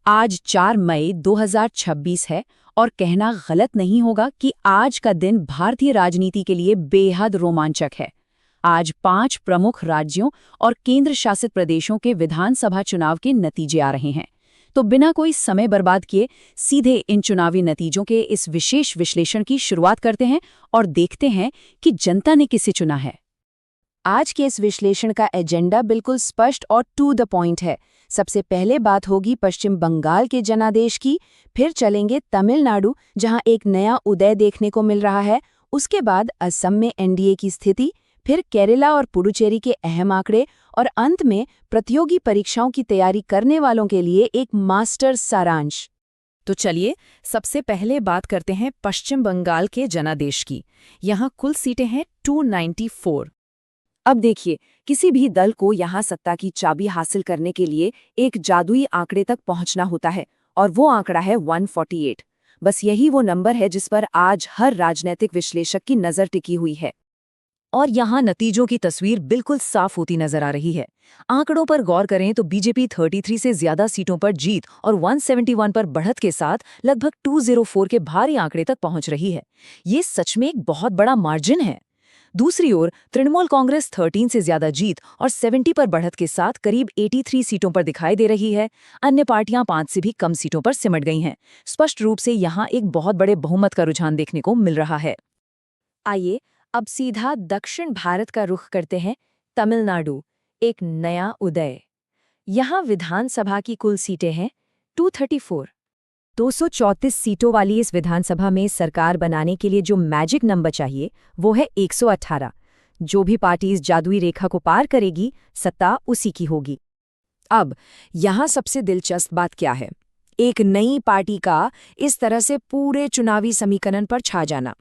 आज 4 मई 2026 है और कहना गलत नहीं होगा कि आज का दिन भारतीय राजनीति के लिए बेहद रोमांचक है। आज 5 प्रमुख राज्यों और केंद्र शासित प्रदेशों के विधानसभा चुनाव के नतीजे आ रहे हैं। तो बिना कोई समय बर्बाद किए सीधे इन चुनावी नतीजों के इस विशेष विश्लेषण की शुरुआत करते हैं और देखते हैं कि जनता ने किसे चुना है। आज के इस विश्लेषण का एजेंडा बिल्कुल स्पष्ट और टू द पॉइंट है। सबसे पहले बात होगी पश्चिम बंगाल के जनादेश की, फिर चलेंगे तमिलनाडु जहां एक नया उदय देखने को मिल रहा है, उसके बाद असम में एनडीए की स्थिति, फिर केरला और पुडुचेरी के अहम आंकड़े और अंत में प्रतियोगी परीक्षाओं की तैयारी करने वालों के लिए एक मास्टर सारांश। तो चलिए सबसे पहले बात करते हैं पश्चिम बंगाल के जनादेश की। यहाँ कुल सीटें हैं 294। अब देखिए, किसी भी दल को यहाँ सत्ता की चाबी हासिल करने के लिए एक जादुई आंकड़े तक पहुंचना होता है और वो आंकड़ा है 148। बस यही वो नंबर है जिस पर आज हर राजनीतिक विश्लेषक की नज़र टिकी हुई है। और यहाँ नतीजों की तस्वीर बिल्कुल साफ होती नजर आ रही है। आंकड़ों पर गौर करें तो बीजेपी 33 से ज्यादा सीटों पर जीत और 171 पर बढ़त के साथ लगभग 204 के भारी आंकड़े तक पहुंच रही है। ये सच में एक बहुत बड़ा मार्जिन है। दूसरी ओर तृणमूल कांग्रेस 13 से ज्यादा जीत और 70 पर बढ़त के साथ करीब 83 सीटों पर दिखाई दे रही है। अन्य पार्टियां 5 से भी कम सीटों पर सिमट गई हैं। स्पष्ट रूप से यहाँ एक बहुत बड़े बहुमत का रुझान देखने को मिल रहा है। आइए अब सीधा दक्षिण भारत का रुख करते हैं। तमिलनाडु, एक नया उदय। यहाँ विधानसभा की कुल सीटें हैं 234। 234 सीटों वाली इस विधानसभा में सरकार बनाने के लिए जो मैजिक नंबर चाहिए वो है 118। जो भी पार्टी इस जादुई रेखा को पार करेगी, सत्ता उसी की होगी। अब यहाँ सबसे दिलचस्प बात क्या है? एक नई पार्टी का इस तरह से पूरे चुनावी समीकरण पर छा जाना।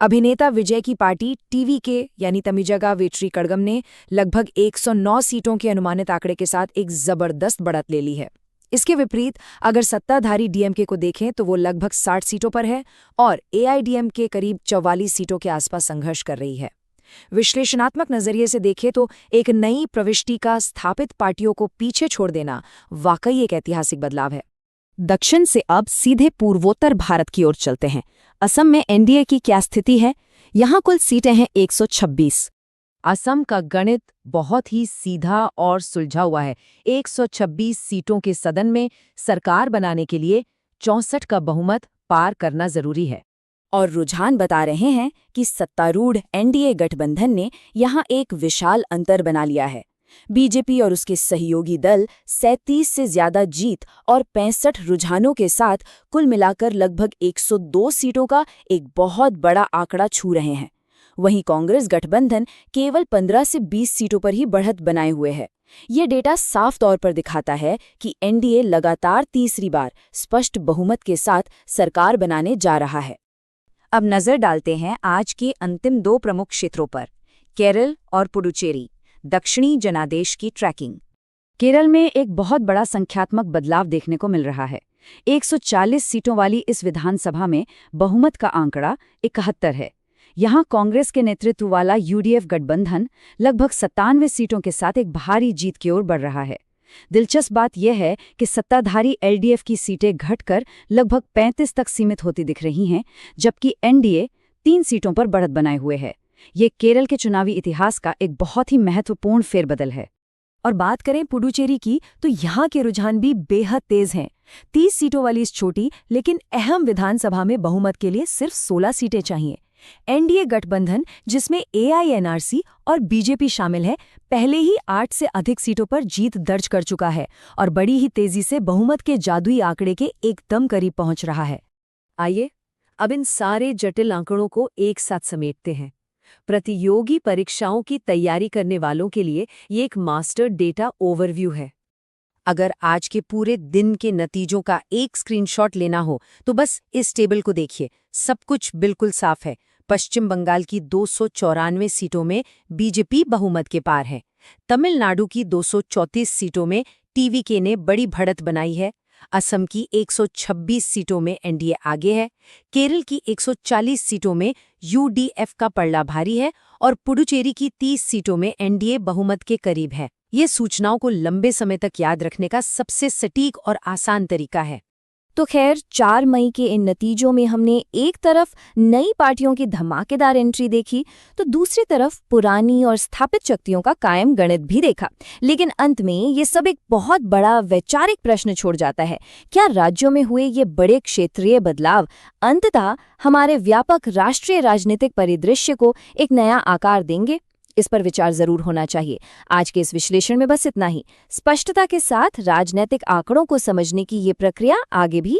अभिनेता विजय की पार्टी टीवीके यानी तमिजगा वेट्री कड़गम ने लगभग 109 सीटों के अनुमानित आंकड़े के साथ एक जबरदस्त बढ़त ले ली है। इसके विपरीत अगर सत्ताधारी डीएमके को देखें तो वो लगभग 60 सीटों पर है और एआईडीएमके करीब 44 सीटों के आसपास संघर्ष कर रही है। विश्लेषणात्मक नजरिए से देखें तो एक नई प्रविष्टि का स्थापित पार्टियों को पीछे छोड़ देना वाकई एक ऐतिहासिक बदलाव है। दक्षिण से अब सीधे पूर्वोत्तर भारत की ओर चलते हैं। असम में एनडीए की क्या स्थिति है? यहाँ कुल सीटें हैं 126। असम का गणित बहुत ही सीधा और सुलझा हुआ है। 126 सीटों के सदन में सरकार बनाने के लिए 64 का बहुमत पार करना जरूरी है। और रुझान बता रहे हैं कि सत्तारूढ़ एनडीए गठबंधन ने यहाँ एक विशाल अंतर बना लिया है। बीजेपी और उसके सहयोगी दल 37 से ज्यादा जीत और 65 रुझानों के साथ कुल मिलाकर लगभग 102 सीटों का एक बहुत बड़ा आंकड़ा छू रहे हैं। वहीं कांग्रेस गठबंधन केवल 15 से 20 सीटों पर ही बढ़त बनाए हुए है। ये डेटा साफ तौर पर दिखाता है कि एनडीए लगातार तीसरी बार स्पष्ट बहुमत के साथ सरकार बनाने जा रहा है। अब नजर डालते हैं आज के अंतिम 2 प्रमुख क्षेत्रों पर, केरल और पुडुचेरी। दक्षिणी जनादेश की ट्रैकिंग। केरल में एक बहुत बड़ा संख्यात्मक बदलाव देखने को मिल रहा है। 140 सीटों वाली इस विधानसभा में बहुमत का आंकड़ा 71 है। यहाँ कांग्रेस के नेतृत्व वाला यूडीएफ गठबंधन लगभग 97 सीटों के साथ एक भारी जीत की ओर बढ़ रहा है। दिलचस्प बात यह है कि सत्ताधारी एलडीएफ की सीटें घटकर लगभग 35 तक सीमित होती दिख रही हैं, जबकि एनडीए 3 सीटों पर बढ़त बनाए हुए है। ये केरल के चुनावी इतिहास का एक बहुत ही महत्वपूर्ण फेरबदल है। और बात करें पुडुचेरी की तो यहाँ के रुझान भी बेहद तेज हैं। 30 सीटों वाली इस छोटी लेकिन अहम विधानसभा में बहुमत के लिए सिर्फ 16 सीटें चाहिए। एनडीए गठबंधन, जिसमें एआईएनआरसी और बीजेपी शामिल है, पहले ही 8 से अधिक सीटों पर जीत दर्ज कर चुका है और बड़ी ही तेजी से बहुमत के जादुई आंकड़े के एकदम करीब पहुंच रहा है। आइए अब इन सारे जटिल आंकड़ों को एक साथ समेटते हैं। प्रतियोगी परीक्षाओं की तैयारी करने वालों के लिए ये एक मास्टर डेटा ओवरव्यू है। अगर आज के पूरे दिन के नतीजों का एक स्क्रीनशॉट लेना हो तो बस इस टेबल को देखिए। सब कुछ बिल्कुल साफ है। पश्चिम बंगाल की 294 सीटों में बीजेपी बहुमत के पार है। तमिलनाडु की 234 सीटों में टीवीके ने बड़ी बढ़त बनाई है। असम की 126 सीटों में एनडीए आगे है। केरल की 140 सीटों में यूडीएफ का पलड़ा भारी है और पुडुचेरी की 30 सीटों में एनडीए बहुमत के करीब है। ये सूचनाओं को लंबे समय तक याद रखने का सबसे सटीक और आसान तरीका है। तो खैर 4 मई के इन नतीजों में हमने एक तरफ नई पार्टियों की धमाकेदार एंट्री देखी, तो दूसरी तरफ पुरानी और स्थापित शक्तियों का कायम गणित भी देखा। लेकिन अंत में ये सब एक बहुत बड़ा वैचारिक प्रश्न छोड़ जाता है। क्या राज्यों में हुए ये बड़े क्षेत्रीय बदलाव अंततः हमारे व्यापक राष्ट्रीय राजनीतिक परिदृश्य को एक नया आकार देंगे? इस पर विचार जरूर होना चाहिए। आज के इस विश्लेषण में बस इतना ही। स्पष्टता के साथ राजनीतिक आंकड़ों को समझने की ये प्रक्रिया आगे भी